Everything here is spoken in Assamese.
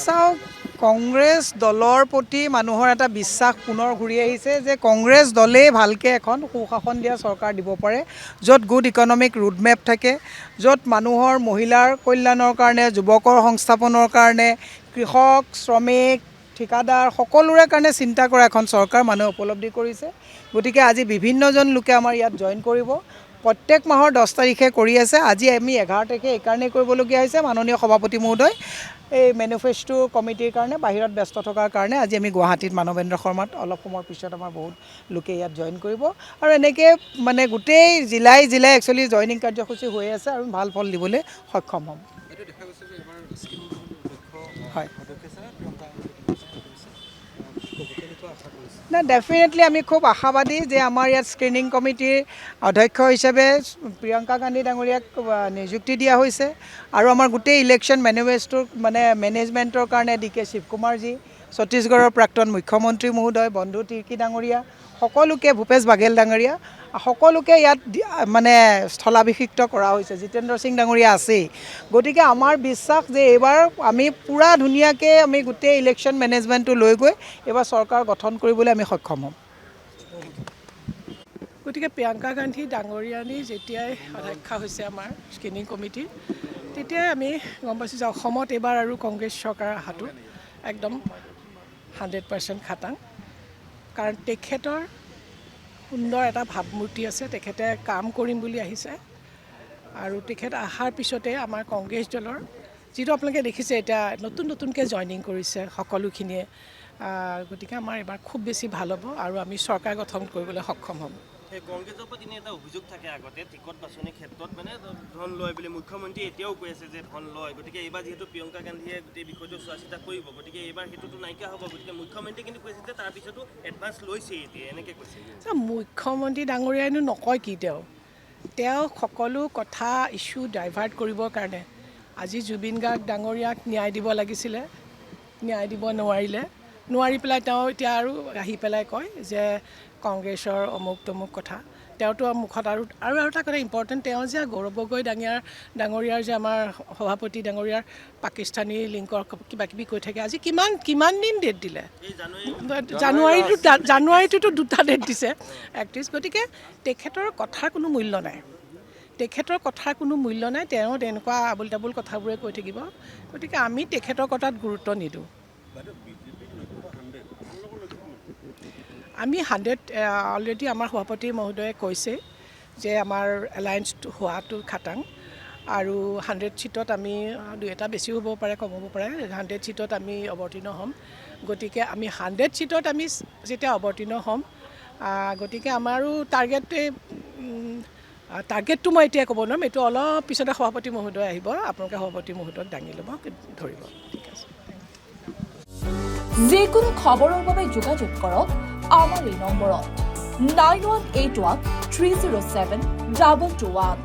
চাওক কংগ্ৰেছ দলৰ প্ৰতি মানুহৰ এটা বিশ্বাস পুনৰ ঘূৰি আহিছে যে কংগ্ৰেছ দলেই ভালকৈ এখন সুশাসন দিয়া চৰকাৰ দিব পাৰে য'ত গুড ইকনমিক ৰোডমেপ থাকে, য'ত মানুহৰ মহিলাৰ কল্যাণৰ কাৰণে, যুৱকৰ সংস্থাপনৰ কাৰণে, কৃষক, শ্ৰমিক, ঠিকাদাৰ সকলোৰে কাৰণে চিন্তা কৰা এখন চৰকাৰ মানুহে উপলব্ধি কৰিছে। গতিকে আজি বিভিন্নজন লোকে আমাৰ ইয়াত জইন কৰিব। প্ৰত্যেক মাহৰ 10 তাৰিখে কৰি আছে। আজি আমি 11 তাৰিখে এইকাৰণেই কৰিবলগীয়া হৈছে, মাননীয় সভাপতি মহোদয় এই মেনিফেষ্টো কমিটিৰ কাৰণে বাহিৰত ব্যস্ত থকাৰ কাৰণে আজি আমি গুৱাহাটীত মানৱেন্দ্ৰ শৰ্মাত অলপ সময়ৰ পিছত আমাৰ বহুত লোকে ইয়াত জইন কৰিব আৰু এনেকৈ মানে গোটেই জিলাই একচুৱেলি জইনিং কাৰ্যসূচী হৈ আছে আৰু ভাল ফল দিবলৈ সক্ষম হ'ম। হয় না, ডেফিনেটলি আমি খুব আশাবাদী যে আমাৰ ইয়াত স্ক্ৰিনিং কমিটিৰ অধ্যক্ষ হিচাপে প্ৰিয়ংকা গান্ধী ডাঙৰীয়াক নিযুক্তি দিয়া হৈছে আৰু আমাৰ গোটেই ইলেকশ্যন মেনেজমেণ্টৰ কাৰণে DK শিৱকুমাৰজী, ছত্তীশগড়ৰ প্ৰাক্তন মুখ্যমন্ত্ৰী মহোদয় বন্ধু তিৰ্কী ডাঙৰীয়া, সকলোকে ভূপেশ বাঘেল ডাঙৰীয়া সকলোকে ইয়াত স্থলাভিষিক্ত কৰা হৈছে। জিতেন্দ্ৰ সিং ডাঙৰীয়া আছেই। গতিকে আমাৰ বিশ্বাস যে এইবাৰ আমি পূৰা ধুনীয়াকৈ আমি গোটেই ইলেকশ্যন মেনেজমেণ্টটো লৈ গৈ এইবাৰ চৰকাৰ গঠন কৰিবলৈ আমি সক্ষম হ'ম। গতিকে প্ৰিয়ংকা গান্ধী ডাঙৰীয়ানী যেতিয়াই অধ্যক্ষা হৈছে আমাৰ স্ক্ৰিনিং কমিটিৰ, তেতিয়াই আমি গম পাইছোঁ যে অসমত এইবাৰ আৰু কংগ্ৰেছ চৰকাৰ অহাটো একদম 100% খাটাং। কাৰণ তেখেতৰ সুন্দৰ এটা ভাৱমূৰ্তি আছে, তেখেতে কাম কৰিম বুলি আহিছে আৰু তেখেত অহাৰ পিছতে আমাৰ কংগ্ৰেছ দলৰ যিটো আপোনালোকে দেখিছে এতিয়া নতুনকৈ জইনিং কৰিছে সকলোখিনিয়ে। গতিকে আমাৰ এবাৰ খুব বেছি ভাল হ'ব আৰু আমি চৰকাৰ গঠন কৰিবলৈ সক্ষম হ'ম। কংগ্ৰেছৰ প্ৰতি এটা অভিযোগ থাকে আগতে টিকট বাছনিৰ ক্ষেত্ৰত ধন লয় বুলি মুখ্যমন্ত্ৰী এতিয়াও কৈ আছে যে ধন লয়। গতিকে এইবাৰ যিহেতু প্ৰিয়ংকা গান্ধীয়ে গোটেই বিষয়টো চোৱা চিতা কৰিব, গতিকে এইবাৰ সেইটোতো নাইকিয়া হ'ব। গতিকে মুখ্যমন্ত্ৰী কিন্তু কৈছে যে তাৰপিছতো এডভান্স লৈছে এতিয়া এনেকৈ কৈছে। মুখ্যমন্ত্ৰী ডাঙৰীয়াইনো নকয় কি তেওঁ সকলো কথা ইছ্যু ডাইভাৰ্ট কৰিবৰ কাৰণে আজি জুবিন গাৰ্গ ডাঙৰীয়াক ন্যায় দিব লাগিছিলে, ন্যায় দিব নোৱাৰি পেলাই তেওঁ এতিয়া আৰু আহি পেলাই কয় যে কংগ্ৰেছৰ অমুক তমুক কথা। তেওঁতো মুখত আৰু এটা কথা ইম্পৰ্টেণ্ট, তেওঁ যে গৌৰৱ গগৈ ডাঙৰীয়াৰ যে আমাৰ সভাপতি ডাঙৰীয়াৰ পাকিস্তানী লিংকৰ কিবাকিবি কৈ থাকে। আজি কিমান দিন ডেট দিলে? জানুৱাৰীটোতো 2টা ডেট দিছে 31। গতিকে তেখেতৰ কথাৰ কোনো মূল্য নাই। তেওঁ তেনেকুৱা আবুল তাবুল কথাবোৰে কৈ থাকিব। গতিকে আমি তেখেতৰ কথাত গুৰুত্ব নিদিওঁ। আমি 100 অলৰেডি আমাৰ সভাপতি মহোদয়ে কৈছে যে আমাৰ এলায়েন্স হোৱাটো খাটাং আৰু 100 ছিটত আমি 2এটা বেছিও হ'ব পাৰে, কম হ'ব পাৰে, 100 ছিটত আমি অৱতীৰ্ণ হ'ম। গতিকে আমি 100 ছিটত আমি যেতিয়া অৱতীৰ্ণ হ'ম, গতিকে আমাৰো টাৰ্গেটটো মই এতিয়া ক'ব নোৱাৰিম, এইটো অলপ পিছতে সভাপতি মহোদয় আহিব, আপোনালোকে সভাপতি মহোদয়ক দাঙি ল'ব, ধৰিব। ঠিক আছে। যিকোনো খবৰৰ বাবে যোগাযোগ কৰক আমাৰ এই নম্বৰত 9181 307 221।